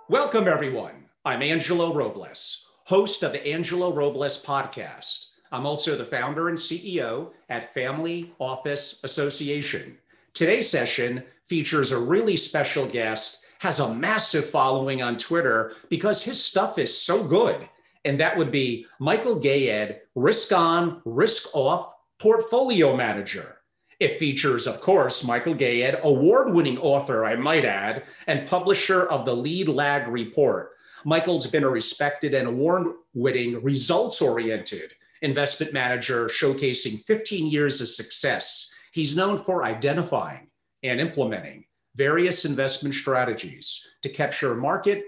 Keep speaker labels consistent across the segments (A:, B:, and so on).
A: Welcome, everyone. I'm Angelo Robles, host of the Angelo Robles Podcast. I'm also the founder and CEO at Family Office Association. Today's session features a really special guest, has a massive following on Twitter because his stuff is so good. And that would be Michael Gayed, Risk On, Risk Off Portfolio Manager. It features, of course, Michael Gayed, award-winning author, I might add, and publisher of the Lead Lag Report. Michael's been a respected and award-winning, results-oriented investment manager showcasing 15 years of success. He's known for identifying and implementing various investment strategies to capture market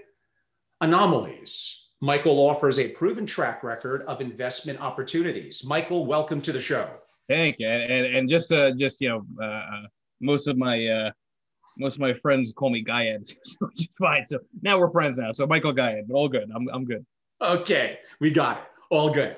A: anomalies. Michael offers a proven track record of investment opportunities. Michael, welcome to the show.
B: Thank you. And just most of my friends call me Gayed, so which is fine. So now we're friends now. So Michael Gayed, but all good. I'm good.
A: Okay, we got it. All good.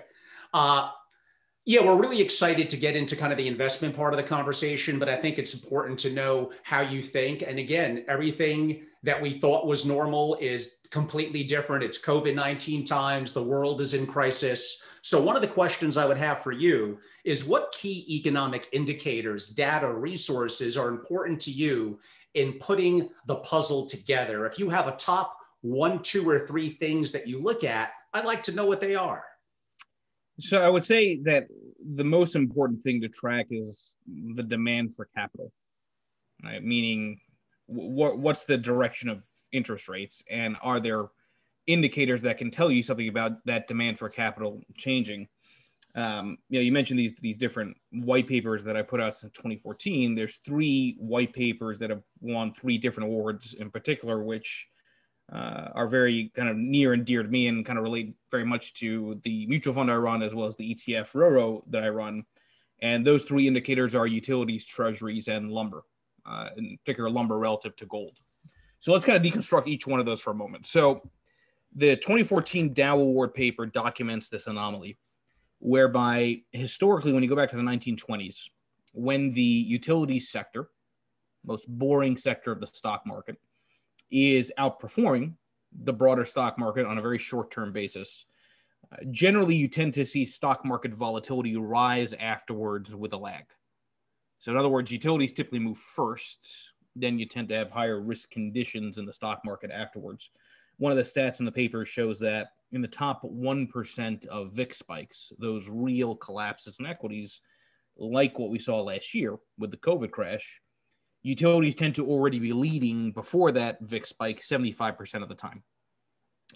A: We're really excited to get into kind of the investment part of the conversation, but I think it's important to know how you think. And again, everything that we thought was normal is completely different. It's COVID-19 times. The world is in crisis. So one of the questions I would have for you is what key economic indicators, data, resources are important to you in putting the puzzle together? If you have a top 1, 2, or 3 things that you look at, I'd like to know what they are.
B: So I would say that the most important thing to track is the demand for capital, right? Meaning what's the direction of interest rates, and are there indicators that can tell you something about that demand for capital changing? You mentioned these different white papers that I put out since 2014. There's 3 white papers that have won 3 different awards in particular, which are very kind of near and dear to me and kind of relate very much to the mutual fund I run as well as the ETF RORO that I run. And those 3 indicators are utilities, treasuries, and lumber, in particular lumber relative to gold. So let's kind of deconstruct each one of those for a moment. So the 2014 Dow Award paper documents this anomaly, whereby historically, when you go back to the 1920s, when the utilities sector, most boring sector of the stock market, is outperforming the broader stock market on a very short-term basis, generally you tend to see stock market volatility rise afterwards with a lag. So in other words, utilities typically move first, then you tend to have higher risk conditions in the stock market afterwards. One of the stats in the paper shows that in the top 1% of VIX spikes, those real collapses in equities, like what we saw last year with the COVID crash, utilities tend to already be leading before that VIX spike 75% of the time.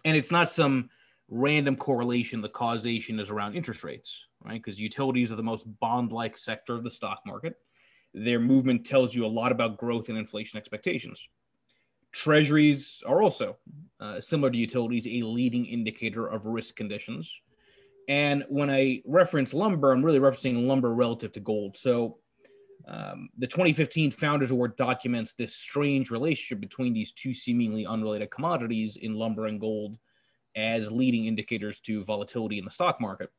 B: And it's not some random correlation. The causation is around interest rates, right? Because utilities are the most bond-like sector of the stock market. Their movement tells you a lot about growth and inflation expectations. Treasuries are also, similar to utilities, a leading indicator of risk conditions. And when I reference lumber, I'm really referencing lumber relative to gold. So the 2015 Founders Award documents this strange relationship between these 2 seemingly unrelated commodities in lumber and gold as leading indicators to volatility in the stock market.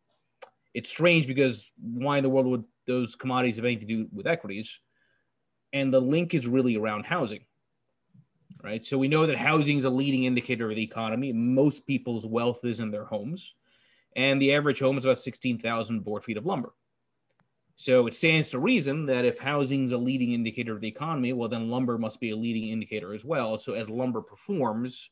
B: It's strange because why in the world would those commodities have anything to do with equities? And the link is really around housing, right? So we know that housing is a leading indicator of the economy. Most people's wealth is in their homes, and the average home is about 16,000 board feet of lumber. So it stands to reason that if housing is a leading indicator of the economy, well, then lumber must be a leading indicator as well. So as lumber performs,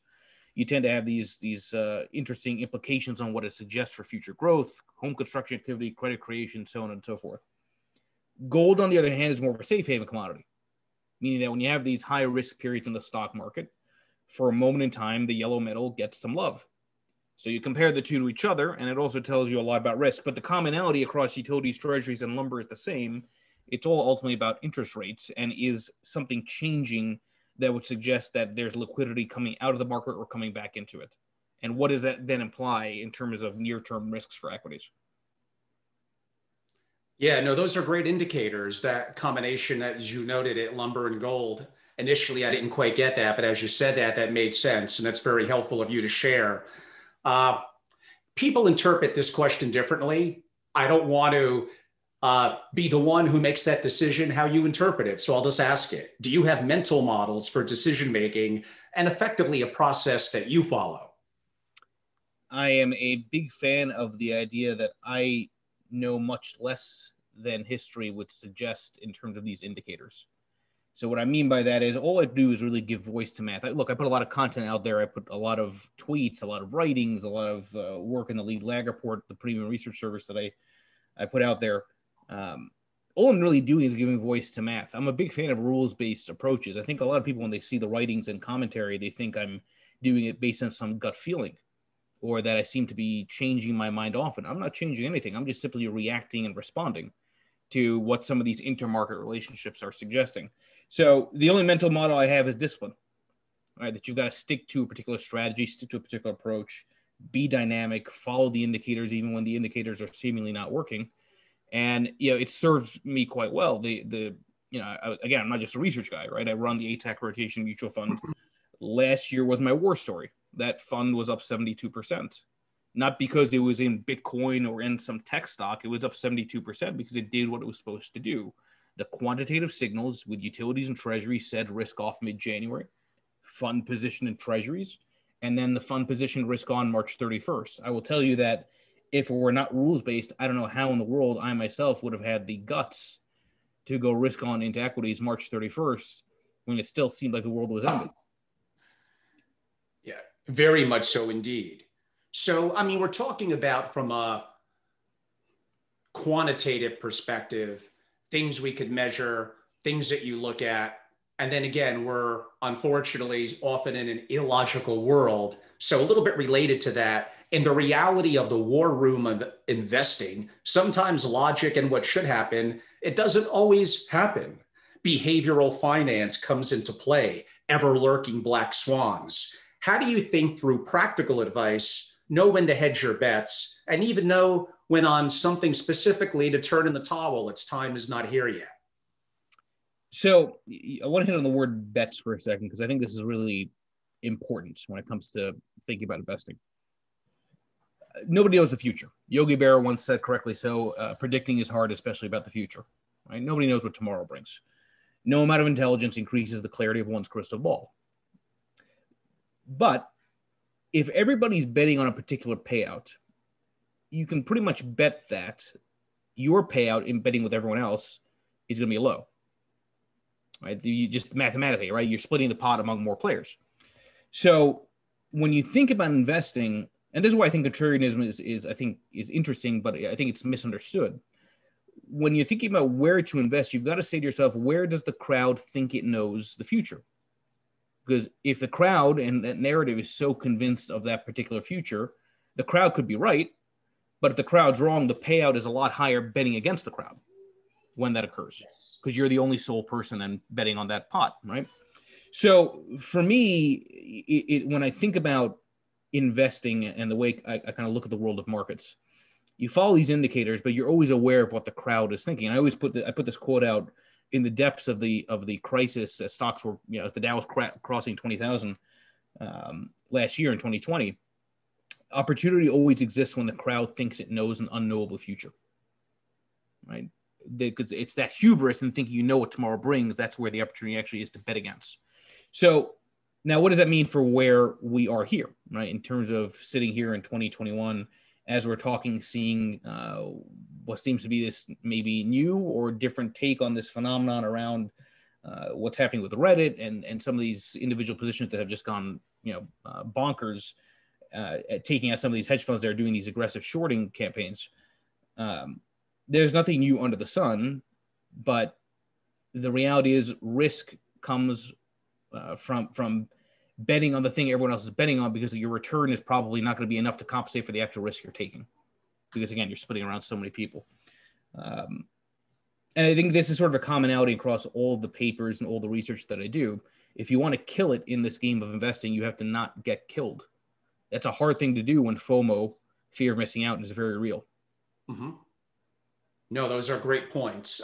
B: you tend to have these interesting implications on what it suggests for future growth, home construction activity, credit creation, so on and so forth. Gold, on the other hand, is more of a safe haven commodity, meaning that when you have these high risk periods in the stock market, for a moment in time, the yellow metal gets some love. So you compare the 2 to each other, and it also tells you a lot about risk. But the commonality across utilities, treasuries, and lumber is the same. It's all ultimately about interest rates, and is something changing that would suggest that there's liquidity coming out of the market or coming back into it. And what does that then imply in terms of near-term risks for equities?
A: Yeah, no, those are great indicators. That combination, as you noted it, lumber and gold. Initially, I didn't quite get that, but as you said that, that made sense. And that's very helpful of you to share. People interpret this question differently. I don't want to be the one who makes that decision how you interpret it. So I'll just ask it. Do you have mental models for decision making and effectively a process that you follow?
B: I am a big fan of the idea that I know much less than history would suggest in terms of these indicators. So what I mean by that is all I do is really give voice to math. I put a lot of content out there. I put a lot of tweets, a lot of writings, a lot of work in the Lead Lag Report, the premium research service that I put out there. All I'm really doing is giving voice to math. I'm a big fan of rules-based approaches. I think a lot of people, when they see the writings and commentary, they think I'm doing it based on some gut feeling, or that I seem to be changing my mind often. I'm not changing anything. I'm just simply reacting and responding to what some of these intermarket relationships are suggesting. So the only mental model I have is discipline, right? That you've got to stick to a particular strategy, stick to a particular approach, be dynamic, follow the indicators, even when the indicators are seemingly not working. And, it serves me quite well. Again, I'm not just a research guy, right? I run the ATAC rotation mutual fund. Last year was my war story. That fund was up 72%. Not because it was in Bitcoin or in some tech stock. It was up 72% because it did what it was supposed to do. The quantitative signals with utilities and treasuries said risk off mid-January, fund position in treasuries, and then the fund position risk on March 31st. I will tell you that if it were not rules-based, I don't know how in the world I myself would have had the guts to go risk on into equities March 31st when it still seemed like the world was ending.
A: Yeah, very much so indeed. So, we're talking about from a quantitative perspective, things we could measure, things that you look at. And then again, we're unfortunately often in an illogical world. So a little bit related to that, in the reality of the war room of investing, sometimes logic and what should happen, it doesn't always happen. Behavioral finance comes into play, ever lurking black swans. How do you think through practical advice, know when to hedge your bets, and even know when on something specifically to turn in the towel, its time is not here yet?
B: So I want to hit on the word bets for a second, because I think this is really important when it comes to thinking about investing. Nobody knows the future. Yogi Berra once said correctly so, predicting is hard, especially about the future. Right? Nobody knows what tomorrow brings. No amount of intelligence increases the clarity of one's crystal ball. But if everybody's betting on a particular payout, you can pretty much bet that your payout in betting with everyone else is going to be low. Right? You just mathematically, right? You're splitting the pot among more players. So when you think about investing, and this is why I think contrarianism is interesting, but I think it's misunderstood. When you're thinking about where to invest, you've got to say to yourself, where does the crowd think it knows the future? Because if the crowd and that narrative is so convinced of that particular future, the crowd could be right, but if the crowd's wrong, the payout is a lot higher betting against the crowd when that occurs, because you're the only sole person then betting on that pot, right? So for me, when I think about investing and the way I kind of look at the world of markets, you follow these indicators, but you're always aware of what the crowd is thinking. I always put this quote out in the depths of the crisis as stocks were, as the Dow was crossing 20,000 last year in 2020. Opportunity always exists when the crowd thinks it knows an unknowable future, right? Because it's that hubris and thinking you know what tomorrow brings. That's where the opportunity actually is to bet against. So now what does that mean for where we are here, right? In terms of sitting here in 2021, as we're talking, seeing what seems to be this maybe new or different take on this phenomenon around what's happening with Reddit and some of these individual positions that have just gone, bonkers, at taking out some of these hedge funds that are doing these aggressive shorting campaigns. There's nothing new under the sun, but the reality is risk comes from betting on the thing everyone else is betting on, because your return is probably not going to be enough to compensate for the actual risk you're taking, because again, you're splitting around so many people. And I think this is sort of a commonality across all of the papers and all the research that I do. If you want to kill it in this game of investing, you have to not get killed. That's a hard thing to do when FOMO, fear of missing out, is very real.
A: Mm-hmm. No, those are great points.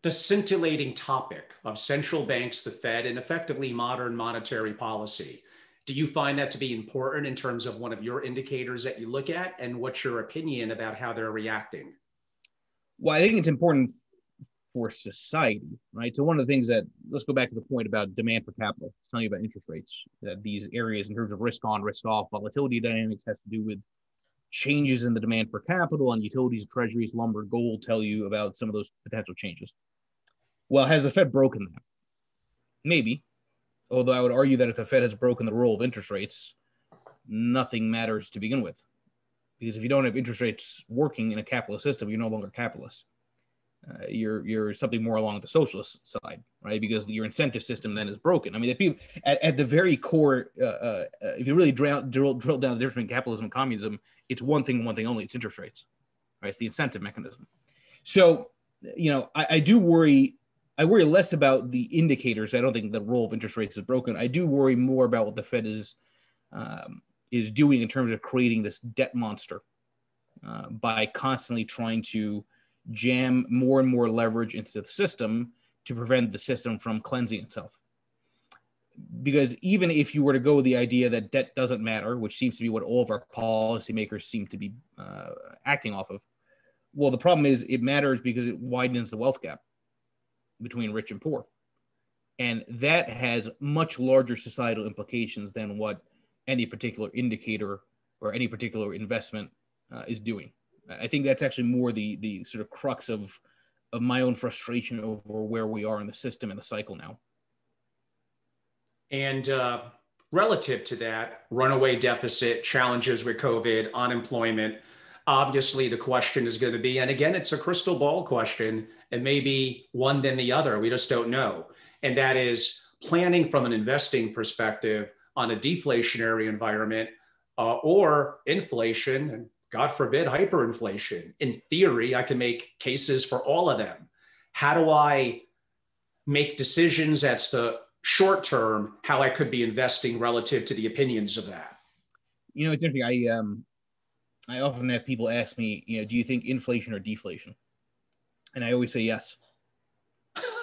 A: The scintillating topic of central banks, the Fed, and effectively modern monetary policy. Do you find that to be important in terms of one of your indicators that you look at, and what's your opinion about how they're reacting?
B: Well, I think it's important for society, right? So one of the things that, let's go back to the point about demand for capital. It's telling you about interest rates, that these areas in terms of risk on, risk off, volatility dynamics has to do with changes in the demand for capital, and utilities, treasuries, lumber, gold tell you about some of those potential changes. Well, has the Fed broken that? Maybe, although I would argue that if the Fed has broken the rule of interest rates, nothing matters to begin with. Because if you don't have interest rates working in a capitalist system, you're no longer capitalist. You're something more along the socialist side, right? Because your incentive system then is broken. I mean, the people at the very core, if you really drill down the difference between capitalism and communism, it's one thing only: it's interest rates, right? It's the incentive mechanism. So, I do worry. I worry less about the indicators. I don't think the role of interest rates is broken. I do worry more about what the Fed is doing in terms of creating this debt monster by constantly trying to jam more and more leverage into the system to prevent the system from cleansing itself. Because even if you were to go with the idea that debt doesn't matter, which seems to be what all of our policymakers seem to be acting off of, well, the problem is it matters because it widens the wealth gap between rich and poor. And that has much larger societal implications than what any particular indicator or any particular investment is doing. I think that's actually more the sort of crux of my own frustration over where we are in the system and the cycle now.
A: And relative to that, runaway deficit, challenges with COVID, unemployment, obviously the question is going to be, and again, it's a crystal ball question, and maybe one than the other, we just don't know. And that is planning from an investing perspective on a deflationary environment or inflation, and God forbid, hyperinflation. In theory, I can make cases for all of them. How do I make decisions as to short term, how I could be investing relative to the opinions of that?
B: It's interesting. I often have people ask me, do you think inflation or deflation? And I always say yes.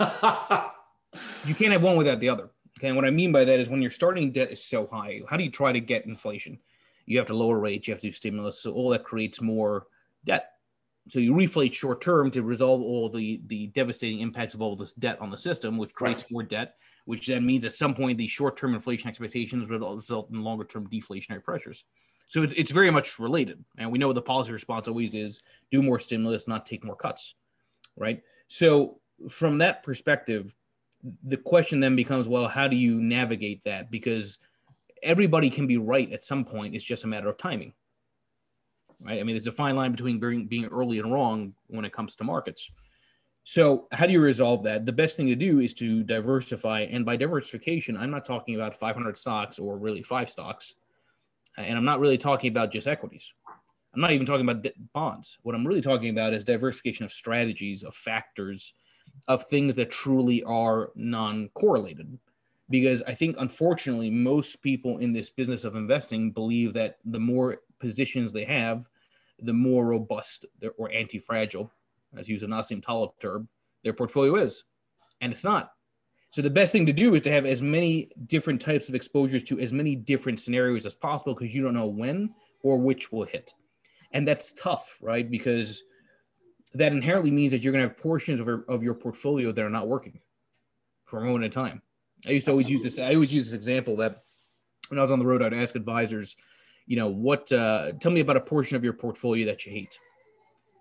B: You can't have one without the other. Okay, and what I mean by that is when your starting debt is so high, how do you try to get inflation? You have to lower rates, you have to do stimulus, so all that creates more debt. So you reflate short term to resolve all the devastating impacts of all this debt on the system, which creates more debt, which then means at some point the short-term inflation expectations will result in longer-term deflationary pressures. So it's very much related. And we know the policy response always is do more stimulus, not take more cuts, right? So from that perspective, the question then becomes, well, how do you navigate that? Because everybody can be right at some point. It's just a matter of timing, right? I mean, there's a fine line between being early and wrong when it comes to markets. So how do you resolve that? The best thing to do is to diversify. And by diversification, I'm not talking about 500 stocks or really 5 stocks. And I'm not really talking about just equities. I'm not even talking about bonds. What I'm really talking about is diversification of strategies, of factors, of things that truly are non-correlated. Because I think, unfortunately, most people in this business of investing believe that the more positions they have, the more robust or antifragile, as use a Nassim Taleb term, their portfolio is. And it's not. So the best thing to do is to have as many different types of exposures to as many different scenarios as possible, because you don't know when or which will hit. And that's tough, right? Because that inherently means that you're going to have portions of your portfolio that are not working for a moment in time. I always use this example that when I was on the road, I'd ask advisors, tell me about a portion of your portfolio that you hate.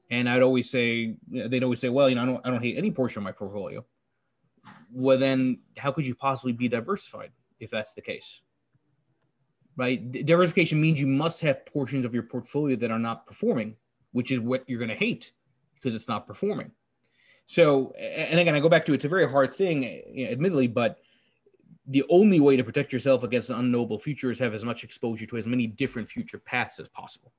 B: And they'd always say, well, I don't hate any portion of my portfolio. Well, then how could you possibly be diversified if that's the case? Right? Diversification means you must have portions of your portfolio that are not performing, which is what you're going to hate because it's not performing. So, and again, I go back to it's a very hard thing, admittedly, but the only way to protect yourself against an unknowable future is have as much exposure to as many different future paths as possible.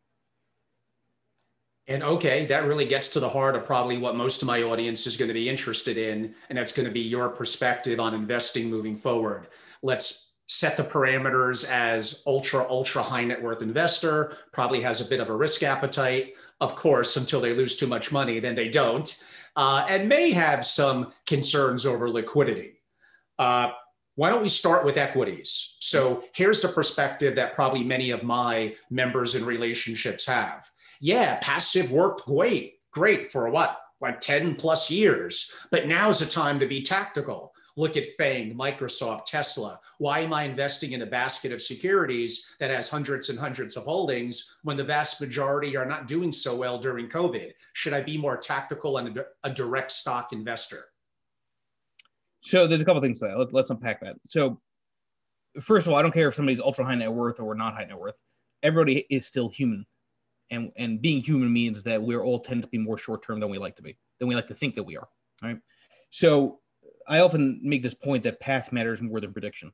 A: And okay, that really gets to the heart of probably what most of my audience is going to be interested in, and that's going to be your perspective on investing moving forward. Let's set the parameters as ultra high net worth investor, probably has a bit of a risk appetite, of course, until they lose too much money, then they don't, and may have some concerns over liquidity. Why don't we start with equities? So here's the perspective that probably many of my members and relationships have. Yeah, passive worked great for what? like 10 plus years. But now's the time to be tactical. Look at FANG, Microsoft, Tesla. Why am I investing in a basket of securities that has hundreds and hundreds of holdings when the vast majority are not doing so well during COVID? Should I be more tactical and a direct stock investor?
B: So there's a couple of things there. Let's unpack that. So first of all, I don't care if somebody's ultra high net worth or not high net worth. Everybody is still human. And being human means that we're all tend to be more short-term than we like to be, than we like to think that we are, right? So I often make this point that path matters more than prediction.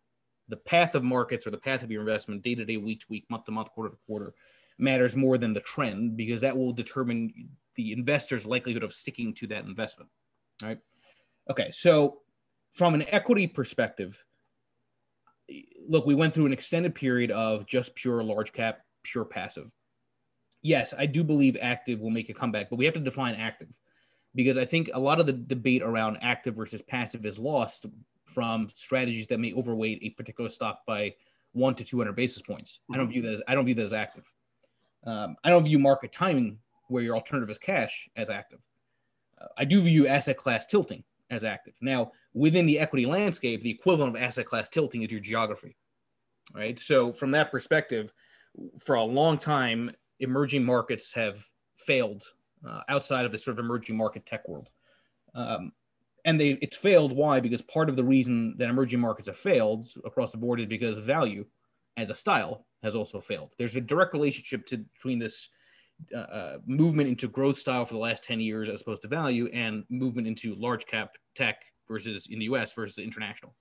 B: The path of markets or the path of your investment, day to day, week to week, month to month, quarter to quarter, matters more than the trend, because that will determine the investor's likelihood of sticking to that investment, right? Okay, so from an equity perspective, look, we went through an extended period of just pure large cap, pure passive. Yes, I do believe active will make a comeback, but we have to define active, because I think a lot of the debate around active versus passive is lost from strategies that may overweight a particular stock by 100 to 200 basis points. I don't view that as active. I don't view market timing, where your alternative is cash, as active. I do view asset class tilting as active. Now, within the equity landscape, the equivalent of asset class tilting is your geography, right? So from that perspective, for a long time, emerging markets have failed outside of the sort of emerging market tech world. And it's failed. Why? Because part of the reason that emerging markets have failed across the board is because value as a style has also failed. There's a direct relationship between this movement into growth style for the last 10 years as opposed to value, and movement into large cap tech versus in the US versus international.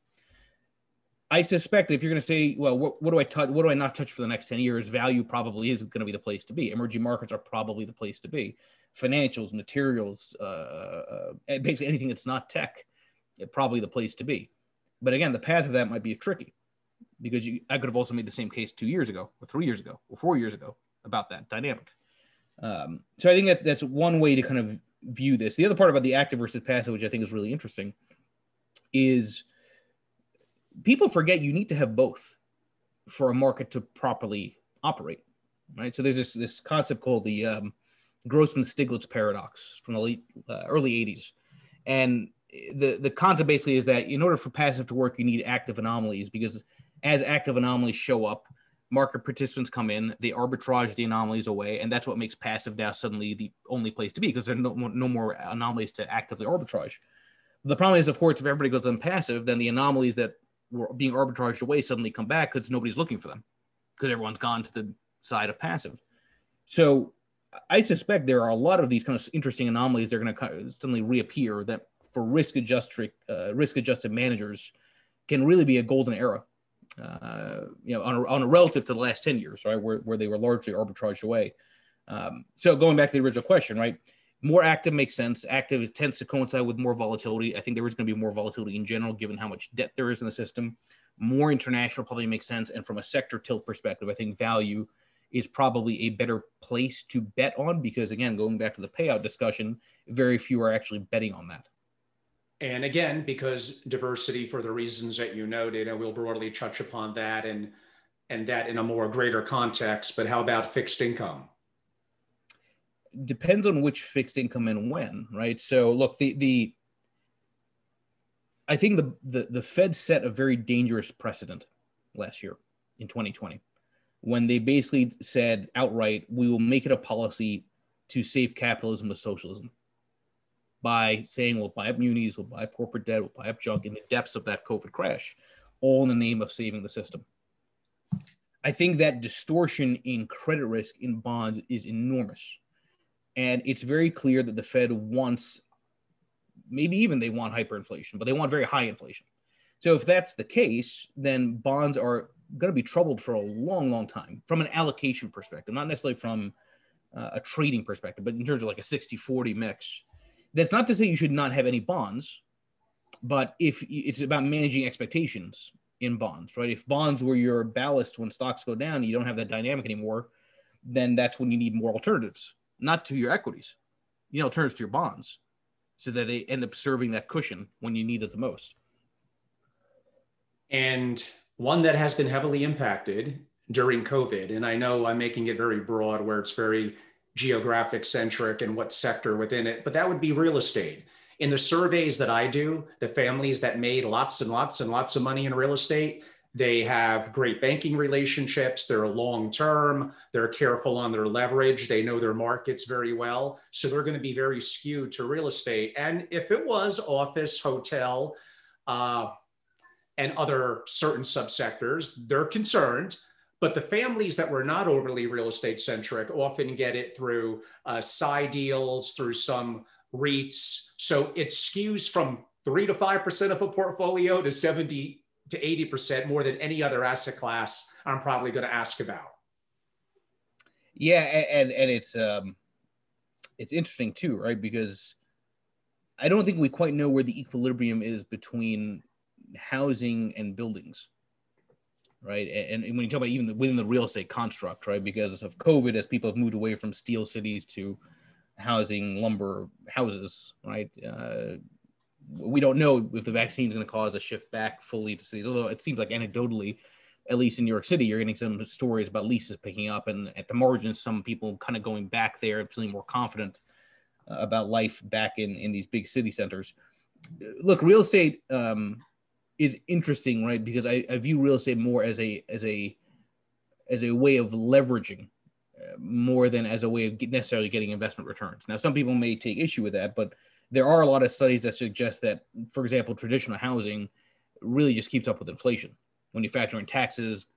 B: I suspect if you're going to say, well, what do I touch? What do I not touch for the next 10 years? Value probably is going to be the place to be. Emerging markets are probably the place to be. Financials, materials, basically anything that's not tech, probably the place to be. But again, the path of that might be tricky, because I could have also made the same case 2 years ago, or 3 years ago, or 4 years ago about that dynamic. So I think that's one way to kind of view this. The other part about the active versus passive, which I think is really interesting, is people forget you need to have both for a market to properly operate, right? So there's this concept called the Grossman-Stiglitz paradox from the early 80s. And the concept basically is that in order for passive to work, you need active anomalies, because as active anomalies show up, market participants come in, they arbitrage the anomalies away, and that's what makes passive now suddenly the only place to be, because there are no more anomalies to actively arbitrage. The problem is, of course, if everybody goes on passive, then the anomalies that were being arbitraged away suddenly come back because nobody's looking for them, because everyone's gone to the side of passive. So I suspect there are a lot of these kind of interesting anomalies that are going to suddenly reappear that for risk-adjusted managers can really be a golden era, on a relative to the last 10 years, right, where they were largely arbitraged away. So going back to the original question, right, more active makes sense. Active tends to coincide with more volatility. I think there is going to be more volatility in general, given how much debt there is in the system. More international probably makes sense. And from a sector tilt perspective, I think value is probably a better place to bet on, because, again, going back to the payout discussion, very few are actually betting on that.
A: And again, because diversity, for the reasons that you noted, and we'll broadly touch upon that and that in a more greater context, but how about fixed income?
B: Depends on which fixed income and when, right? So look, I think the Fed set a very dangerous precedent last year in 2020, when they basically said outright, we will make it a policy to save capitalism with socialism, by saying we'll buy up munis, we'll buy up corporate debt, we'll buy up junk in the depths of that COVID crash, all in the name of saving the system. I think that distortion in credit risk in bonds is enormous. And it's very clear that the Fed wants, maybe even they want hyperinflation, but they want very high inflation. So if that's the case, then bonds are going to be troubled for a long, long time from an allocation perspective, not necessarily from a trading perspective, but in terms of like a 60-40 mix. That's not to say you should not have any bonds, but if it's about managing expectations in bonds, right? If bonds were your ballast when stocks go down, you don't have that dynamic anymore, then that's when you need more alternatives, not to your equities, alternatives to your bonds, so that they end up serving that cushion when you need it the most.
A: And one that has been heavily impacted during COVID, and I know I'm making it very broad where it's very geographic centric and what sector within it, but that would be real estate. In the surveys that I do, the families that made lots and lots and lots of money in real estate, they have great banking relationships. They're long term. They're careful on their leverage. They know their markets very well. So they're going to be very skewed to real estate. And if it was office, hotel, and other certain subsectors, they're concerned. But the families that were not overly real estate centric often get it through side deals, through some REITs. So it skews from 3 to 5% of a portfolio to 70 to 80% more than any other asset class I'm probably going to ask about.
B: Yeah, and it's interesting too, right? Because I don't think we quite know where the equilibrium is between housing and buildings, right? And when you talk about even within the real estate construct, right? Because of COVID, as people have moved away from steel cities to housing, lumber houses, right? We don't know if the vaccine is going to cause a shift back fully to cities, although it seems like anecdotally, at least in New York City, you're getting some stories about leases picking up, and at the margins, some people kind of going back there and feeling more confident about life back in these big city centers. Look, real estate is interesting, right? Because I view real estate more as a way of leveraging more than as a way of necessarily getting investment returns. Now, some people may take issue with that, but there are a lot of studies that suggest that, for example, traditional housing really just keeps up with inflation when you factor in taxes,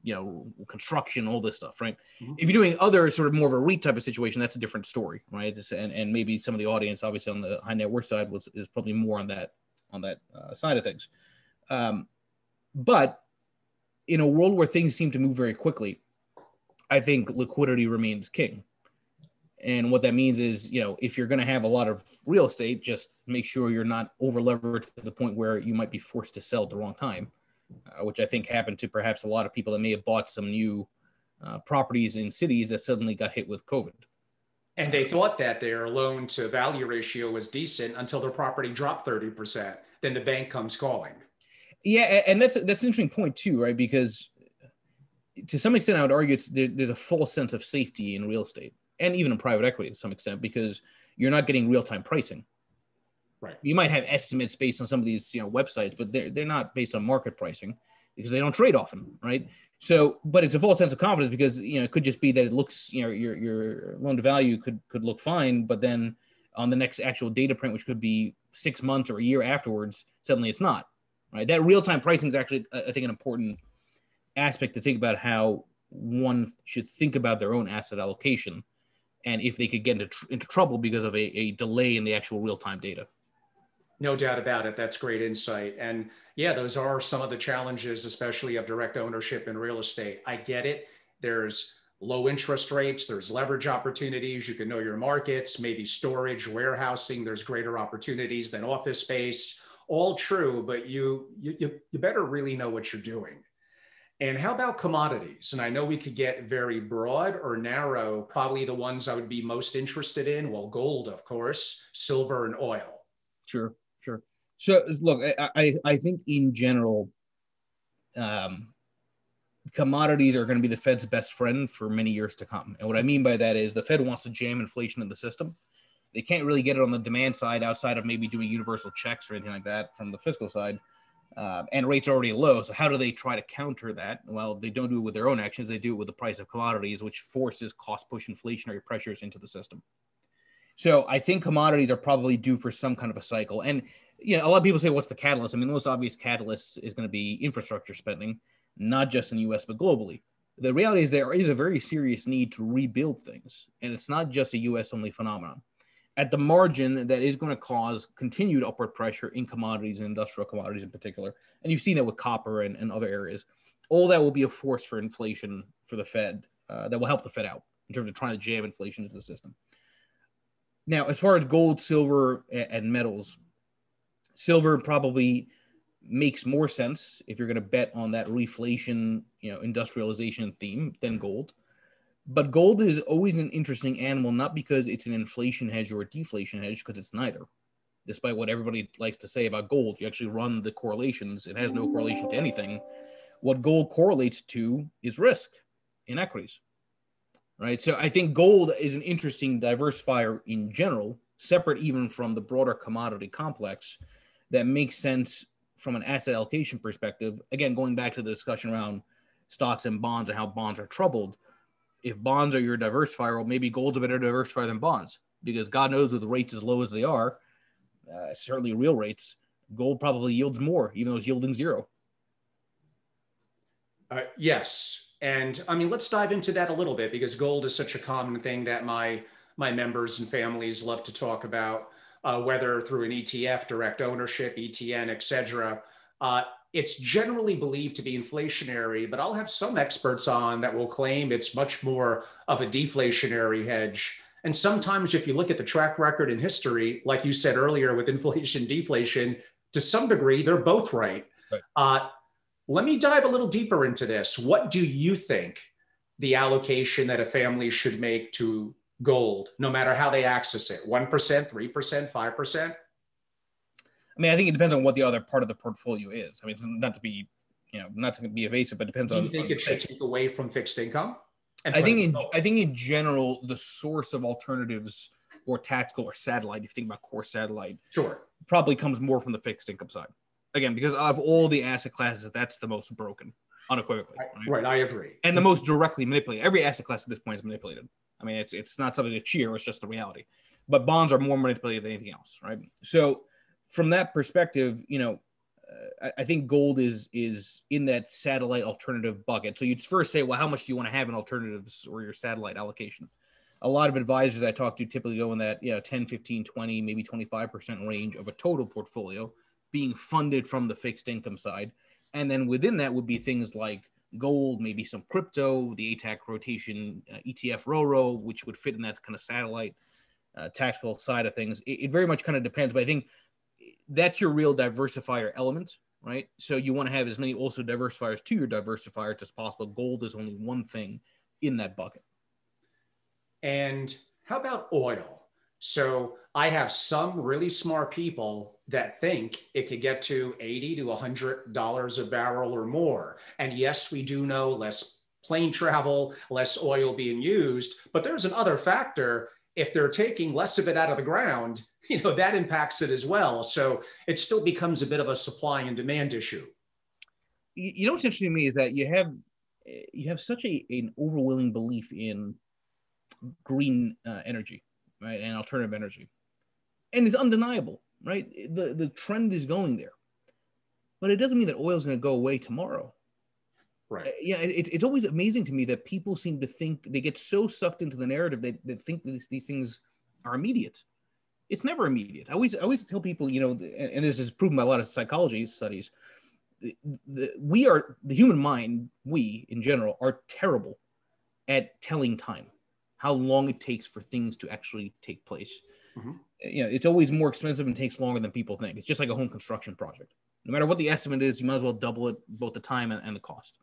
B: construction, all this stuff, right? Mm-hmm. If you're doing other sort of more of a REIT type of situation, that's a different story, right? And maybe some of the audience, obviously on the high net worth side, is probably more on that side of things. But in a world where things seem to move very quickly, I think liquidity remains king. And what that means is, if you're going to have a lot of real estate, just make sure you're not over leveraged to the point where you might be forced to sell at the wrong time, which I think happened to perhaps a lot of people that may have bought some new properties in cities that suddenly got hit with COVID.
A: And they thought that their loan to value ratio was decent until their property dropped 30%. Then the bank comes calling.
B: Yeah, and that's an interesting point too, right? Because to some extent, I would argue there's a false sense of safety in real estate and even in private equity to some extent, because you're not getting real-time pricing.
A: Right.
B: You might have estimates based on some of these websites, but they're not based on market pricing because they don't trade often, right? So, but it's a false sense of confidence because it could just be that it looks your loan to value could look fine, but then on the next actual data print, which could be 6 months or a year afterwards, suddenly it's not. Right, that real-time pricing is actually, I think, an important aspect to think about how one should think about their own asset allocation, and if they could get into trouble because of a delay in the actual real-time data.
A: No doubt about it. That's great insight. And yeah, those are some of the challenges, especially of direct ownership in real estate. I get it. There's low interest rates. There's leverage opportunities. You can know your markets, maybe storage, warehousing. There's greater opportunities than office space. All true, but you better really know what you're doing. And how about commodities? And I know we could get very broad or narrow, probably the ones I would be most interested in. Well, gold, of course, silver and oil.
B: Sure. So look, I think in general, commodities are going to be the Fed's best friend for many years to come. And what I mean by that is the Fed wants to jam inflation in the system. They can't really get it on the demand side outside of maybe doing universal checks or anything like that from the fiscal side. And rates are already low. So how do they try to counter that? Well, they don't do it with their own actions. They do it with the price of commodities, which forces cost push inflationary pressures into the system. So I think commodities are probably due for some kind of a cycle. And a lot of people say, what's the catalyst? I mean, the most obvious catalyst is going to be infrastructure spending, not just in the US, but globally. The reality is there is a very serious need to rebuild things. And it's not just a US only phenomenon. At the margin, that is going to cause continued upward pressure in commodities and industrial commodities in particular. And you've seen that with copper and other areas. All that will be a force for inflation for the Fed that will help the Fed out in terms of trying to jam inflation into the system. Now, as far as gold, silver, and metals, silver probably makes more sense if you're going to bet on that reflation, industrialization theme than gold. But gold is always an interesting animal, not because it's an inflation hedge or a deflation hedge, because it's neither. Despite what everybody likes to say about gold, you actually run the correlations. It has no correlation to anything. What gold correlates to is risk in equities, right? So I think gold is an interesting diversifier in general, separate even from the broader commodity complex, that makes sense from an asset allocation perspective. Again, going back to the discussion around stocks and bonds and how bonds are troubled. If bonds are your diversifier, well, maybe gold's a better diversifier than bonds, because God knows with rates as low as they are, certainly real rates, gold probably yields more, even though it's yielding zero.
A: Yes. And I mean, let's dive into that a little bit, because gold is such a common thing that my members and families love to talk about, whether through an ETF, direct ownership, ETN, et cetera. It's generally believed to be inflationary, but I'll have some experts on that will claim it's much more of a deflationary hedge. And sometimes if you look at the track record in history, like you said earlier with inflation, deflation, to some degree, they're both right. Let me dive a little deeper into this. What do you think the allocation that a family should make to gold, no matter how they access it? 1%, 3%, 5%?
B: I mean, I think it depends on what the other part of the portfolio is. I mean, it's not to be evasive, but it depends on.
A: Do you think it should take away from fixed income?
B: I think in general, the source of alternatives or tactical or satellite, if you think about core satellite,
A: sure,
B: probably comes more from the fixed income side. Again, because of all the asset classes, that's the most broken, unequivocally.
A: Right, I agree.
B: And the most directly manipulated. Every asset class at this point is manipulated. I mean, it's not something to cheer, it's just the reality. But bonds are more manipulated than anything else, right? So from that perspective, I think gold is in that satellite alternative bucket. So you'd first say, well, how much do you want to have in alternatives or your satellite allocation? A lot of advisors I talk to typically go in that 10, 15, 20, maybe 25% range of a total portfolio being funded from the fixed income side. And then within that would be things like gold, maybe some crypto, the ATAC rotation, ETF RORO, which would fit in that kind of satellite tactical side of things. It very much kind of depends, but I think that's your real diversifier element, right? So you want to have as many also diversifiers to your diversifiers as possible. Gold is only one thing in that bucket.
A: And how about oil? So I have some really smart people that think it could get to $80 to $100 a barrel or more. And yes, we do know less plane travel, less oil being used, but there's another factor. If they're taking less of it out of the ground, that impacts it as well. So it still becomes a bit of a supply and demand issue.
B: What's interesting to me is that you have such an overwhelming belief in green energy, right, and alternative energy, and it's undeniable, right? The trend is going there, but it doesn't mean that oil is going to go away tomorrow.
A: Right.
B: It's always amazing to me that people seem to think, they get so sucked into the narrative that think that these things are immediate. It's never immediate. I always tell people, and this is proven by a lot of psychology studies, the human mind, we in general, are terrible at telling time, how long it takes for things to actually take place. Mm-hmm. It's always more expensive and takes longer than people think. It's just like a home construction project. No matter what the estimate is, you might as well double it, both the time and the cost.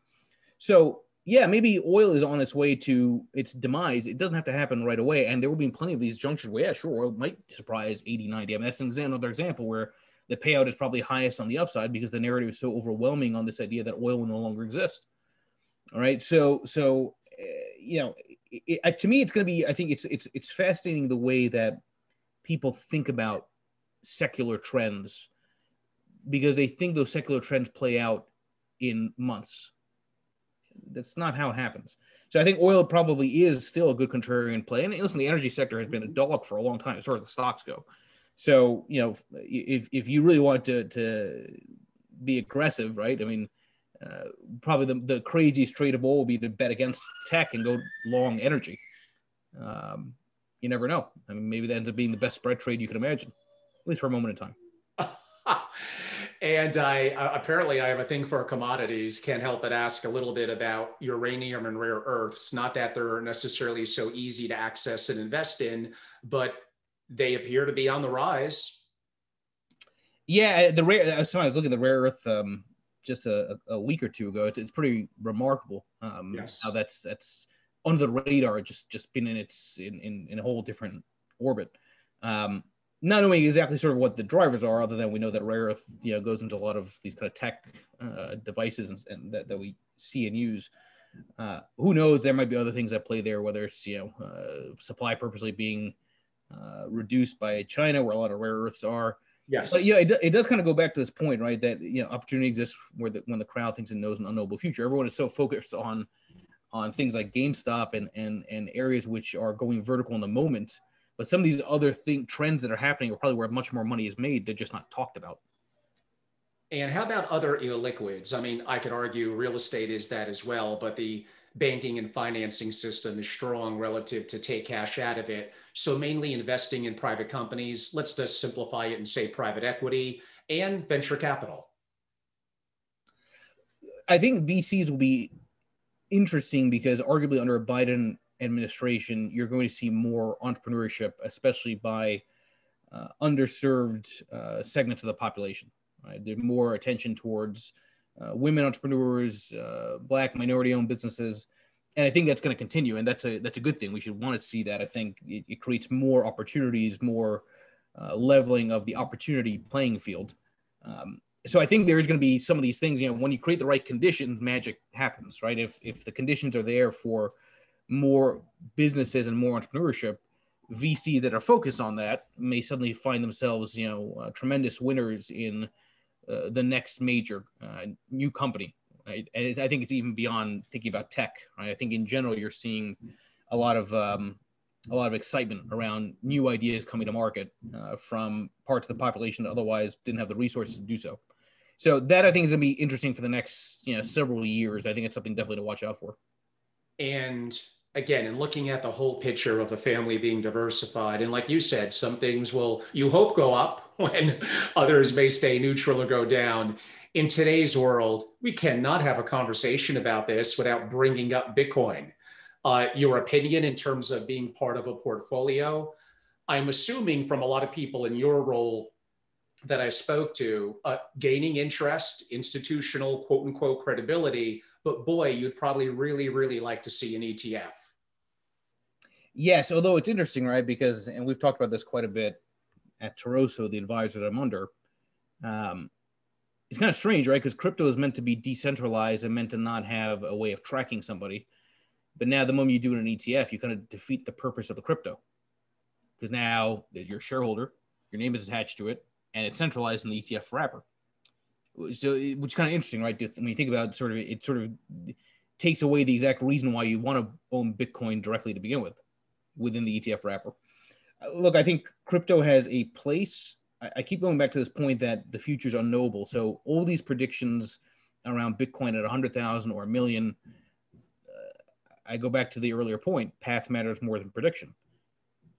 B: So yeah, maybe oil is on its way to its demise. It doesn't have to happen right away. And there will be plenty of these junctures where, yeah, sure, oil might surprise 80, 90. I mean, that's another example where the payout is probably highest on the upside because the narrative is so overwhelming on this idea that oil will no longer exist. All right. So to me, it's going to be, I think it's fascinating the way that people think about secular trends, because they think those secular trends play out in months. That's not how it happens. So I think oil probably is still a good contrarian play. And listen, the energy sector has been a dog for a long time as far as the stocks go. So, if you really want to be aggressive, right? I mean, probably the craziest trade of all will be to bet against tech and go long energy. You never know. I mean, maybe that ends up being the best spread trade you can imagine, at least for a moment in time.
A: And I have a thing for commodities. Can't help but ask a little bit about uranium and rare earths. Not that they're necessarily so easy to access and invest in, but they appear to be on the rise.
B: Yeah, I was looking at the rare earth just a week or two ago. It's pretty remarkable.
A: Yes.
B: How that's under the radar, just been in a whole different orbit. Not knowing exactly sort of what the drivers are, other than we know that rare earth, goes into a lot of these kind of tech devices and that we see and use. Who knows? There might be other things at play there, whether it's supply purposely being reduced by China, where a lot of rare earths are.
A: Yes.
B: But yeah, it does kind of go back to this point, right? That opportunity exists when the crowd thinks it knows an unknowable future. Everyone is so focused on things like GameStop and areas which are going vertical in the moment. But some of these other trends that are happening are probably where much more money is made. They're just not talked about.
A: And how about other illiquids? I mean, I could argue real estate is that as well, but the banking and financing system is strong relative to take cash out of it. So mainly investing in private companies. Let's just simplify it and say private equity and venture capital.
B: I think VCs will be interesting because arguably under a Biden administration, you're going to see more entrepreneurship, especially by underserved segments of the population. Right? There's more attention towards women entrepreneurs, Black minority-owned businesses, and I think that's going to continue, and that's a good thing. We should want to see that. I think it creates more opportunities, more leveling of the opportunity playing field. So I think there's going to be some of these things. When you create the right conditions, magic happens, right? If the conditions are there for more businesses and more entrepreneurship, VCs that are focused on that may suddenly find themselves, tremendous winners in the next major new company. Right? And I think it's even beyond thinking about tech. Right? I think in general you're seeing a lot of excitement around new ideas coming to market from parts of the population that otherwise didn't have the resources to do so. So that I think is going to be interesting for the next several years. I think it's something definitely to watch out for.
A: And again, in looking at the whole picture of a family being diversified, and like you said, some things will, you hope, go up when others may stay neutral or go down. In today's world, we cannot have a conversation about this without bringing up Bitcoin. Your opinion in terms of being part of a portfolio. I'm assuming from a lot of people in your role that I spoke to, gaining interest, institutional, quote unquote, credibility, but boy, you'd probably really, really like to see an ETF.
B: Yes, although it's interesting, right? Because, and we've talked about this quite a bit at Taroso, the advisor that I'm under. It's kind of strange, right? Because crypto is meant to be decentralized and meant to not have a way of tracking somebody. But now the moment you do it in an ETF, you kind of defeat the purpose of the crypto. Because now you're a shareholder, your name is attached to it, and it's centralized in the ETF wrapper. So, which is kind of interesting, right? When you think about it sort of takes away the exact reason why you want to own Bitcoin directly to begin with within the ETF wrapper. Look, I think crypto has a place. I keep going back to this point that the future is unknowable. So all these predictions around Bitcoin at 100,000 or a million, I go back to the earlier point, path matters more than prediction.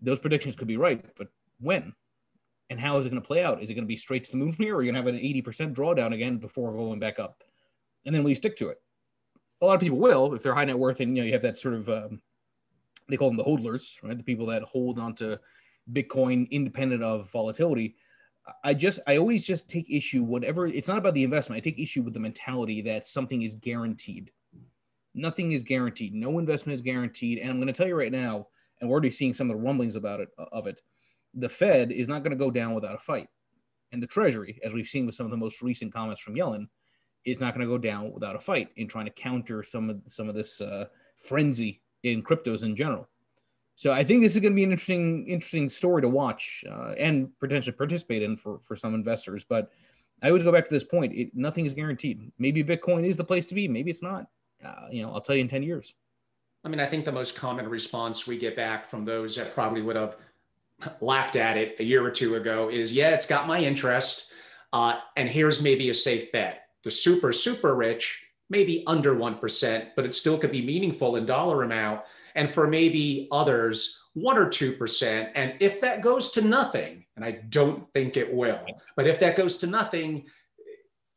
B: Those predictions could be right, but when? And how is it going to play out? Is it going to be straight to the moon from here, or are you going to have an 80% drawdown again before going back up? And then will you stick to it? A lot of people will, if they're high net worth, and you have that sort of, they call them the hodlers, right? The people that hold onto Bitcoin independent of volatility. I always just take issue, whatever, it's not about the investment. I take issue with the mentality that something is guaranteed. Nothing is guaranteed. No investment is guaranteed. And I'm going to tell you right now, and we're already seeing some of the rumblings of it. The Fed is not going to go down without a fight. And the Treasury, as we've seen with some of the most recent comments from Yellen, is not going to go down without a fight in trying to counter some of this frenzy in cryptos in general. So I think this is going to be an interesting story to watch and potentially participate in for some investors. But I always go back to this point. Nothing is guaranteed. Maybe Bitcoin is the place to be. Maybe it's not. I'll tell you in 10 years.
A: I mean, I think the most common response we get back from those that probably would have laughed at it a year or two ago is, yeah, it's got my interest. And here's maybe a safe bet. The super, super rich, maybe under 1%, but it still could be meaningful in dollar amount. And for maybe others, 1 or 2%. And if that goes to nothing, and I don't think it will, but if that goes to nothing,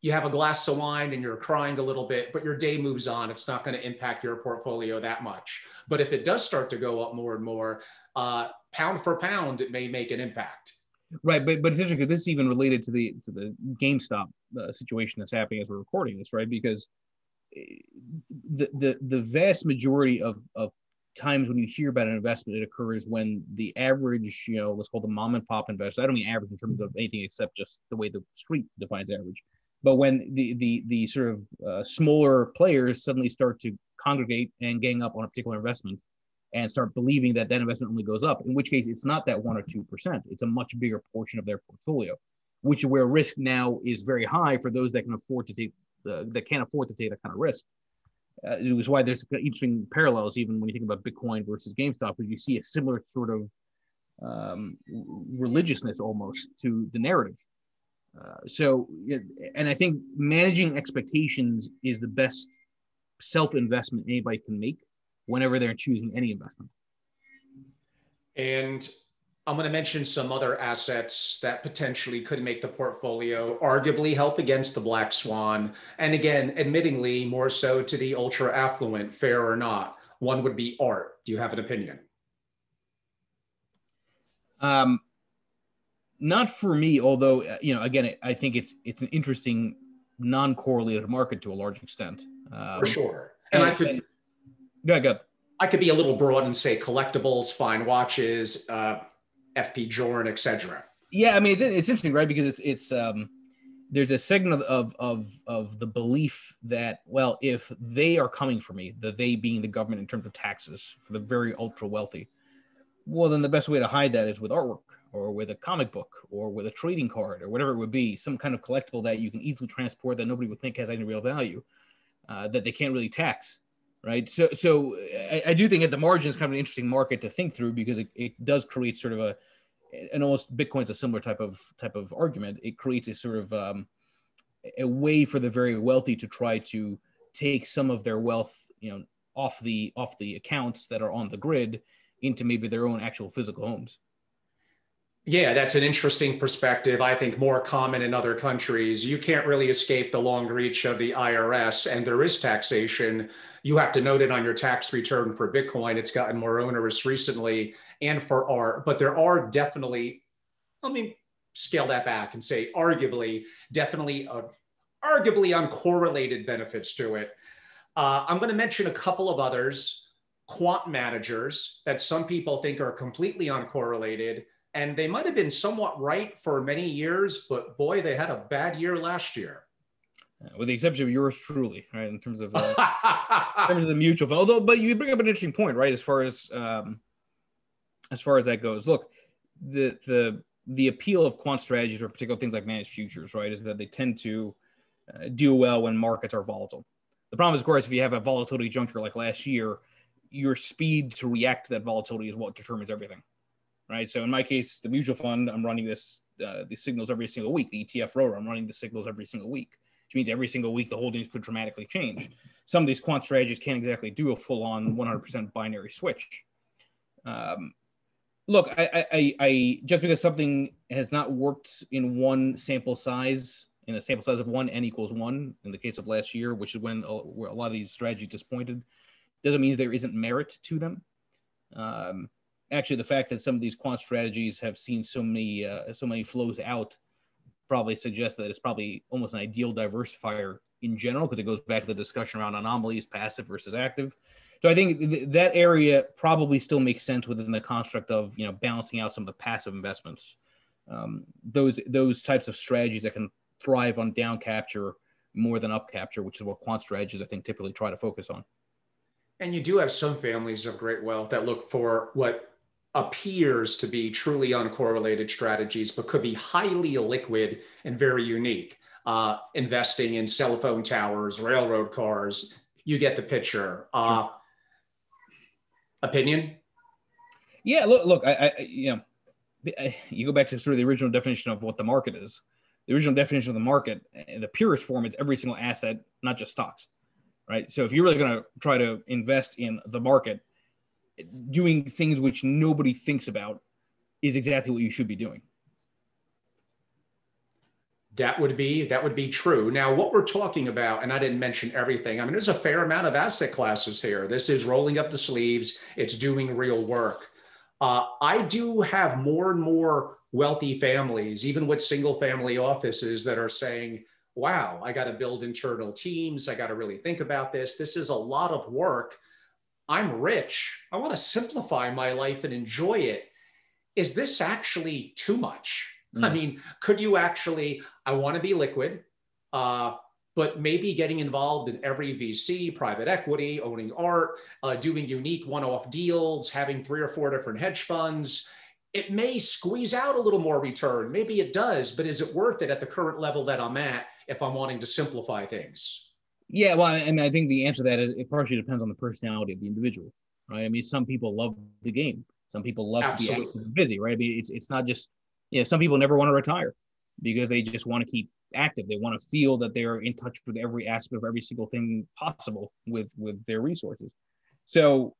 A: you have a glass of wine and you're crying a little bit, but your day moves on. It's not going to impact your portfolio that much. But if it does start to go up more and more, pound for pound, it may make an impact.
B: Right, but it's interesting because this is even related to the GameStop situation that's happening as we're recording this, right? Because the vast majority of times when you hear about an investment, it occurs when the average, let's call the mom and pop investor. I don't mean average in terms of anything except just the way the street defines average. But when the sort of smaller players suddenly start to congregate and gang up on a particular investment and start believing that that investment only goes up, in which case it's not that 1 or 2%. It's a much bigger portion of their portfolio, which is where risk now is very high for those that can afford to take that can't afford to take that kind of risk. It was why there's interesting parallels, even when you think about Bitcoin versus GameStop, because you see a similar sort of religiousness almost to the narrative. And I think managing expectations is the best self-investment anybody can make whenever they're choosing any investment.
A: And I'm going to mention some other assets that potentially could make the portfolio arguably help against the black swan. And again, admittingly, more so to the ultra affluent, fair or not. One would be art. Do you have an opinion?
B: Not for me, although, again, I think it's an interesting non-correlated market to a large extent.
A: For sure. And I could be a little broad and say collectibles, fine watches, FP Journe, etc.
B: Yeah, I mean, it's interesting, right? Because it's there's a segment of the belief that, well, if they are coming for me, the they being the government in terms of taxes for the very ultra wealthy, well, then the best way to hide that is with artwork or with a comic book or with a trading card or whatever it would be, some kind of collectible that you can easily transport that nobody would think has any real value, that they can't really tax, right? So I do think at the margin it's kind of an interesting market to think through, because it does create sort of and almost Bitcoin's a similar type of argument. It creates a sort of a way for the very wealthy to try to take some of their wealth, off the accounts that are on the grid into maybe their own actual physical homes.
A: Yeah, that's an interesting perspective. I think more common in other countries. You can't really escape the long reach of the IRS, and there is taxation. You have to note it on your tax return for Bitcoin. It's gotten more onerous recently, and for art. But there are definitely, let me scale that back and say arguably uncorrelated benefits to it. I'm going to mention a couple of others, quant managers, that some people think are completely uncorrelated. And they might have been somewhat right for many years, but boy, they had a bad year last year.
B: With the exception of yours truly, right? In terms of the mutual fund. But you bring up an interesting point, right? As far as that goes, look, the appeal of quant strategies, or particular things like managed futures, right, is that they tend to do well when markets are volatile. The problem is, of course, if you have a volatility juncture like last year, your speed to react to that volatility is what determines everything. Right. So in my case, the mutual fund, I'm running these signals every single week. The ETF rotor, I'm running the signals every single week, which means every single week the holdings could dramatically change. Some of these quant strategies can't exactly do a full-on 100% binary switch. Look, I just because something has not worked in one sample size, in a sample size of 1, n equals 1, in the case of last year, which is when a lot of these strategies disappointed, doesn't mean there isn't merit to them. Actually, the fact that some of these quant strategies have seen so many flows out probably suggests that it's probably almost an ideal diversifier in general, because it goes back to the discussion around anomalies, passive versus active. So I think that area probably still makes sense within the construct of balancing out some of the passive investments. Those types of strategies that can thrive on down capture more than up capture, which is what quant strategies I think typically try to focus on.
A: And you do have some families of great wealth that look for what appears to be truly uncorrelated strategies, but could be highly liquid and very unique. Investing in cell phone towers, railroad cars, you get the picture. Opinion?
B: Yeah, look, you go back to sort of the original definition of what the market is. The original definition of the market, in the purest form, is every single asset, not just stocks, right? So if you're really going to try to invest in the market, doing things which nobody thinks about is exactly what you should be doing.
A: That would be true. Now, what we're talking about, and I didn't mention everything. I mean, there's a fair amount of asset classes here. This is rolling up the sleeves. It's doing real work. I do have more and more wealthy families, even with single family offices, that are saying, wow, I got to build internal teams. I got to really think about this. This is a lot of work. I'm rich. I want to simplify my life and enjoy it. Is this actually too much? I mean, could you actually, I want to be liquid. But maybe getting involved in every VC, private equity, owning art, doing unique one-off deals, having 3 or 4 different hedge funds, it may squeeze out a little more return. Maybe it does, but is it worth it at the current level that I'm at if I'm wanting to simplify things?
B: Yeah, well, and I think the answer to that is it partially depends on the personality of the individual, right? I mean, some people love the game. Some people love to be active and busy, right? I mean, it's not just, some people never want to retire because they just want to keep active. They want to feel that they're in touch with every aspect of every single thing possible with their resources. So,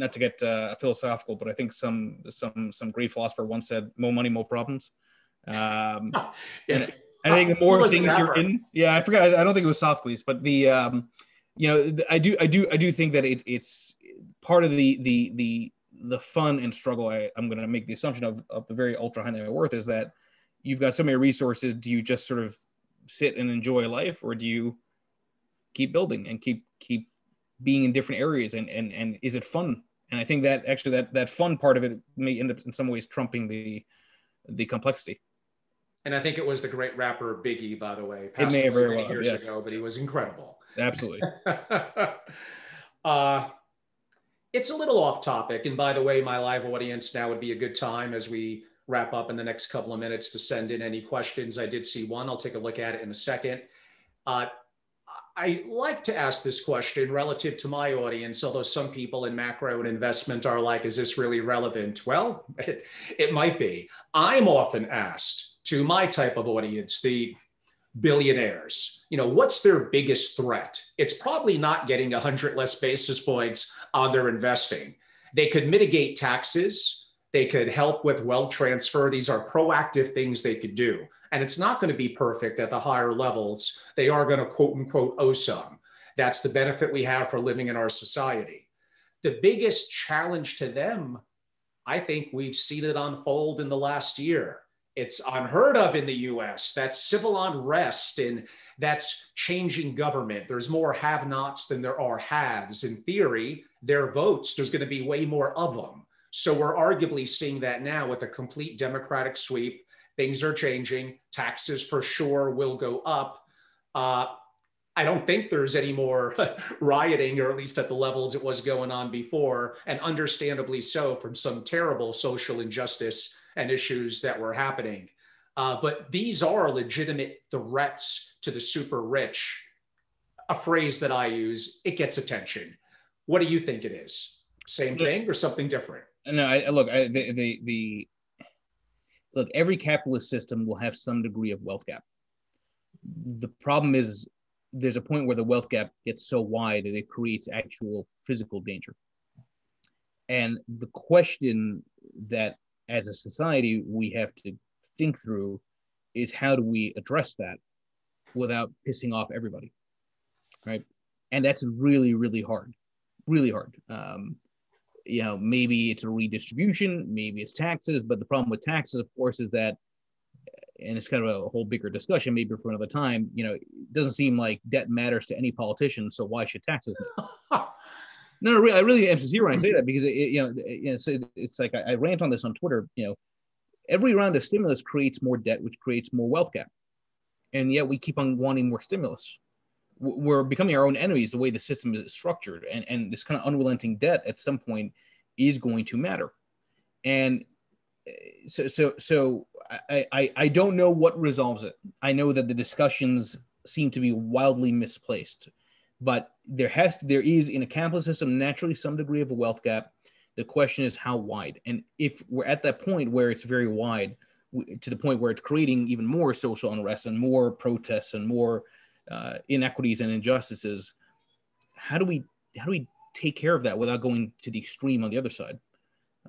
B: not to get philosophical, but I think some great philosopher once said, "More money, more problems."
A: Yeah.
B: And I think the more things you're in, I forgot. I don't think it was Sophocles, but I do think that it's part of the fun and struggle. I'm going to make the assumption of the very ultra high net worth is that you've got so many resources. Do you just sort of sit and enjoy life, or do you keep building and keep being in different areas? And is it fun? And I think that actually that fun part of it may end up in some ways trumping the complexity.
A: And I think it was the great rapper Biggie, by the way,
B: passed away many
A: years ago, but he was incredible.
B: Absolutely.
A: It's a little off topic. And by the way, my live audience, now would be a good time as we wrap up in the next couple of minutes to send in any questions. I did see one. I'll take a look at it in a second. I like to ask this question relative to my audience, although some people in macro and investment are like, is this really relevant? Well, it might be. I'm often asked to my type of audience, the billionaires, what's their biggest threat? It's probably not getting 100 less basis points on their investing. They could mitigate taxes. They could help with wealth transfer. These are proactive things they could do. And it's not going to be perfect at the higher levels. They are going to quote unquote owe some. That's the benefit we have for living in our society. The biggest challenge to them, I think we've seen it unfold in the last year. It's unheard of in the US. That's civil unrest and that's changing government. There's more have-nots than there are haves. In theory, their votes, there's going to be way more of them. So we're arguably seeing that now with a complete Democratic sweep. Things are changing. Taxes for sure will go up. I don't think there's any more rioting, or at least at the levels it was going on before, and understandably so from some terrible social injustice and issues that were happening. But these are legitimate threats to the super rich. A phrase that I use, it gets attention. What do you think it is? Same thing or something different?
B: No, look, every capitalist system will have some degree of wealth gap. The problem is there's a point where the wealth gap gets so wide that it creates actual physical danger. And the question that as a society we have to think through is how do we address that without pissing off everybody, right? And that's really, really hard, really hard. Maybe it's a redistribution, maybe it's taxes, but the problem with taxes, of course, is that, and it's kind of a whole bigger discussion, maybe for another time, it doesn't seem like debt matters to any politician, so why should taxes matter? No, I really am sincere when I say that, because it's like I rant on this on Twitter. Every round of stimulus creates more debt, which creates more wealth gap, and yet we keep on wanting more stimulus. We're becoming our own enemies the way the system is structured, and this kind of unrelenting debt at some point is going to matter. And so I don't know what resolves it. I know that the discussions seem to be wildly misplaced, but there is in a capitalist system naturally some degree of a wealth gap. The question is how wide, and if we're at that point where it's very wide, to the point where it's creating even more social unrest and more protests and more inequities and injustices, how do we take care of that without going to the extreme on the other side?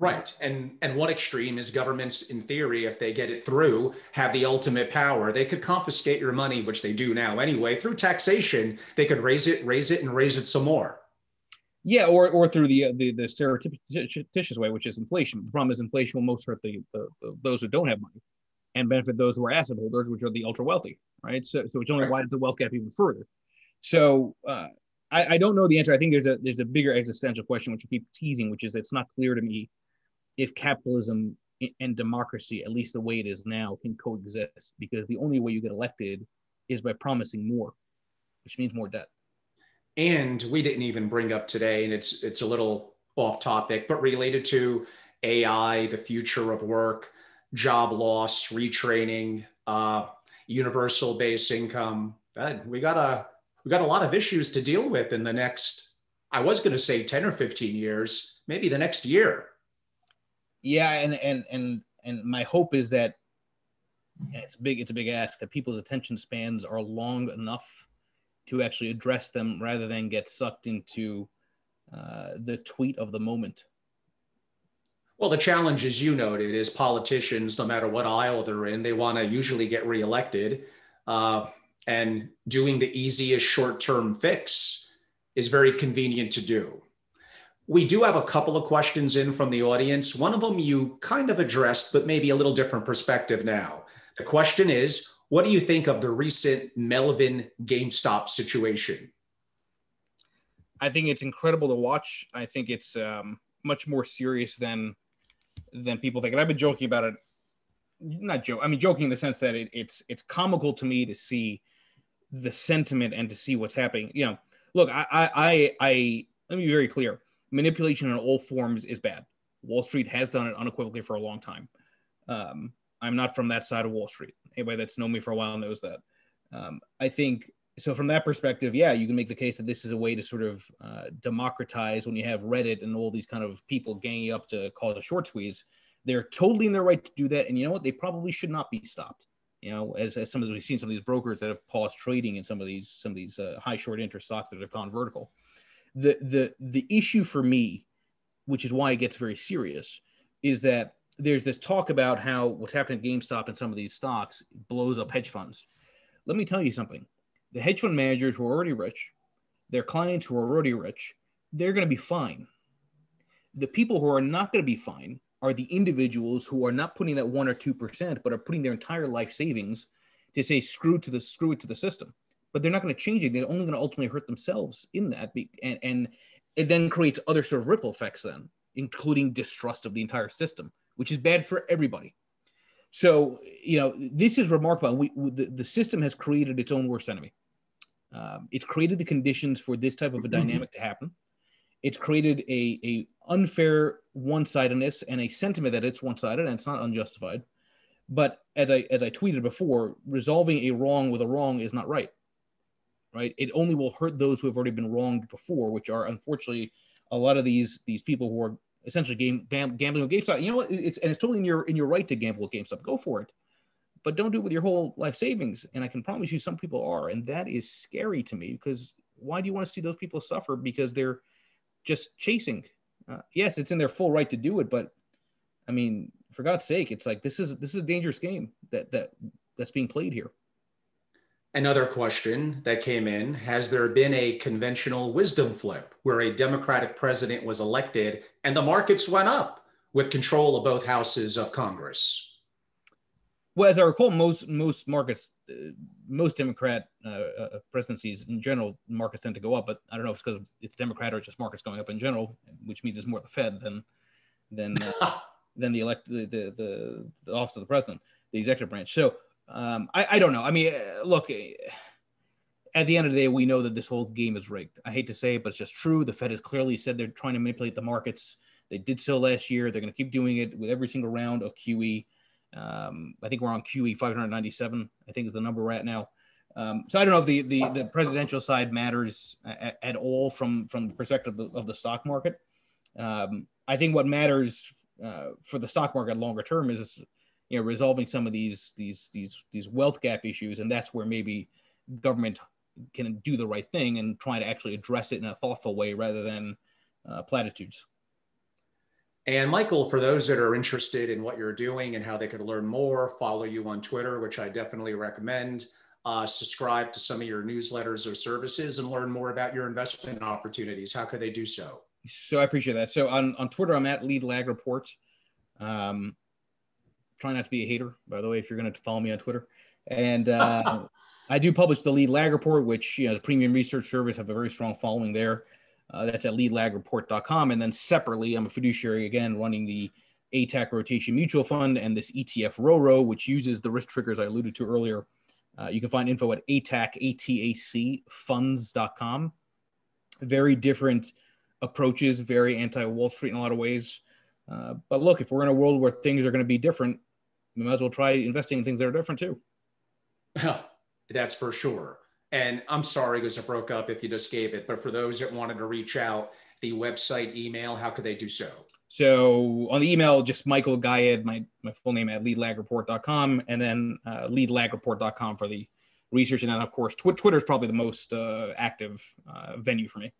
A: Right. And one extreme is governments, in theory, if they get it through, have the ultimate power. They could confiscate your money, which they do now anyway, through taxation. They could raise it some more.
B: Yeah, or through the surreptitious way, which is inflation. The problem is inflation will most hurt those who don't have money and benefit those who are asset holders, which are the ultra wealthy, right? So it's only widens the wealth gap even further. So I don't know the answer. I think there's a bigger existential question, which I keep teasing, which is it's not clear to me if capitalism and democracy, at least the way it is now, can coexist, because the only way you get elected is by promising more, which means more debt.
A: And we didn't even bring up today, and it's a little off topic, but related to AI, the future of work, job loss, retraining, universal base income. We got a lot of issues to deal with in the next, I was going to say 10 or 15 years, maybe the next year.
B: Yeah, and my hope is that, and it's a big ask, that people's attention spans are long enough to actually address them rather than get sucked into the tweet of the moment.
A: Well, the challenge, as you noted, is politicians, no matter what aisle they're in, they want to usually get reelected. And doing the easiest short-term fix is very convenient to do. We do have a couple of questions in from the audience. One of them you kind of addressed, but maybe a little different perspective now. The question is, what do you think of the recent Melvin GameStop situation?
B: I think it's incredible to watch. I think it's much more serious than people think. And I've been joking about it. Joking in the sense that it's comical to me to see the sentiment and to see what's happening. You know, look, I let me be very clear. Manipulation in all forms is bad. Wall Street has done it unequivocally for a long time. I'm not from that side of Wall Street. Anybody that's known me for a while knows that. I think, so from that perspective, yeah, you can make the case that this is a way to sort of democratize when you have Reddit and all these kind of people ganging up to cause a short squeeze. They're totally in their right to do that. And you know what? They probably should not be stopped. You know, as some of we've seen some of these brokers that have paused trading in some of these high short interest stocks that have gone vertical. The issue for me, which is why it gets very serious, is that there's this talk about how what's happening at GameStop and some of these stocks blows up hedge funds. Let me tell you something. The hedge fund managers who are already rich, their clients who are already rich, they're going to be fine. The people who are not going to be fine are the individuals who are not putting that 1 or 2%, but are putting their entire life savings to say screw it to the system. But they're not going to change it. They're only going to ultimately hurt themselves in that, and it then creates other sort of ripple effects then, including distrust of the entire system, which is bad for everybody. So, you know, this is remarkable. The system has created its own worst enemy. It's created the conditions for this type of a dynamic to happen. It's created a unfair one-sidedness and a sentiment that it's one-sided, and it's not unjustified. But as I tweeted before, resolving a wrong with a wrong is not right. Right? It only will hurt those who have already been wronged before, which are unfortunately a lot of these people who are essentially gambling with GameStop. You know what? It's totally in your right to gamble with GameStop. Go for it, but don't do it with your whole life savings. And I can promise you, some people are, and that is scary to me, because why do you want to see those people suffer because they're just chasing? Yes, it's in their full right to do it, but I mean, for God's sake, it's like this is a dangerous game that's being played here.
A: Another question that came in, has there been a conventional wisdom flip where a Democratic president was elected and the markets went up with control of both houses of Congress?
B: Well, as I recall, most markets, most Democrat presidencies in general, markets tend to go up. But I don't know if it's because it's Democrat or it's just markets going up in general, which means it's more the Fed than the office of the president, the executive branch. So I don't know. I mean, look, at the end of the day, we know that this whole game is rigged. I hate to say it, but it's just true. The Fed has clearly said they're trying to manipulate the markets. They did so last year. They're going to keep doing it with every single round of QE. I think we're on QE 597, I think is the number we're at now. So I don't know if the presidential side matters at all from the perspective of the stock market. I think what matters for the stock market longer term is, you know, resolving some of these wealth gap issues, and that's where maybe government can do the right thing and try to actually address it in a thoughtful way rather than platitudes.
A: And Michael, for those that are interested in what you're doing and how they could learn more, follow you on Twitter, which I definitely recommend. Subscribe to some of your newsletters or services and learn more about your investment opportunities. How could they do so?
B: So I appreciate that. So on Twitter, I'm at Lead Lag Report. Try not to be a hater, by the way, if you're going to follow me on Twitter. And I do publish the Lead Lag Report, which, you know, the premium research service, have a very strong following there. That's at leadlagreport.com. And then separately, I'm a fiduciary, again, running the ATAC rotation mutual fund and this ETF RORO, which uses the risk triggers I alluded to earlier. You can find info at atacfunds.com. Very different approaches, very anti-Wall Street in a lot of ways. But look, if we're in a world where things are going to be different, we might as well try investing in things that are different too.
A: That's for sure. And I'm sorry because it broke up if you just gave it, but for those that wanted to reach out, the website, email, how could they do so?
B: So on the email, just Michael Gayed, my full name at leadlagreport.com, and then leadlagreport.com for the research. And then, of course, Twitter is probably the most active venue for me.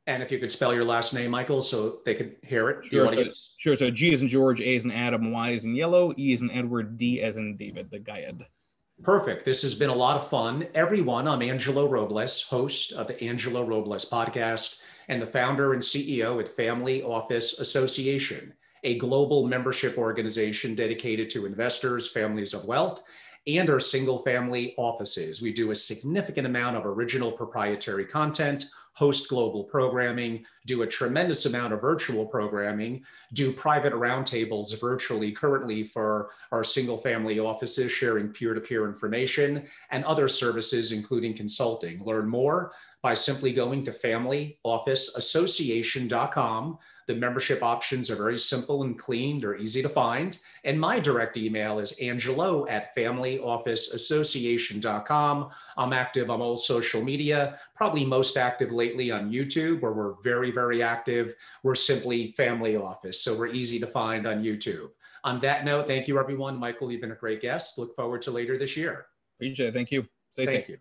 A: And if you could spell your last name, Michael, so they could hear it, the
B: Sure,
A: audience.
B: So G as in George, A as in Adam, Y as in yellow, E as in Edward, D as in David, the Gayed.
A: Perfect. This has been a lot of fun. Everyone, I'm Angelo Robles, host of the Angelo Robles Podcast and the founder and CEO at Family Office Association, a global membership organization dedicated to investors, families of wealth, and our single family offices. We do a significant amount of original proprietary content, host global programming, do a tremendous amount of virtual programming, do private roundtables virtually currently for our single family offices, sharing peer-to-peer information and other services, including consulting. Learn more by simply going to familyofficeassociation.com. The membership options are very simple and clean. They're easy to find. And my direct email is angelo@familyofficeassociation.com. I'm active on all social media, probably most active lately on YouTube, where we're very, very active. We're simply Family Office, so we're easy to find on YouTube. On that note, thank you, everyone. Michael, you've been a great guest. Look forward to later this year.
B: Appreciate it. Thank you. Stay safe.
A: Thank you.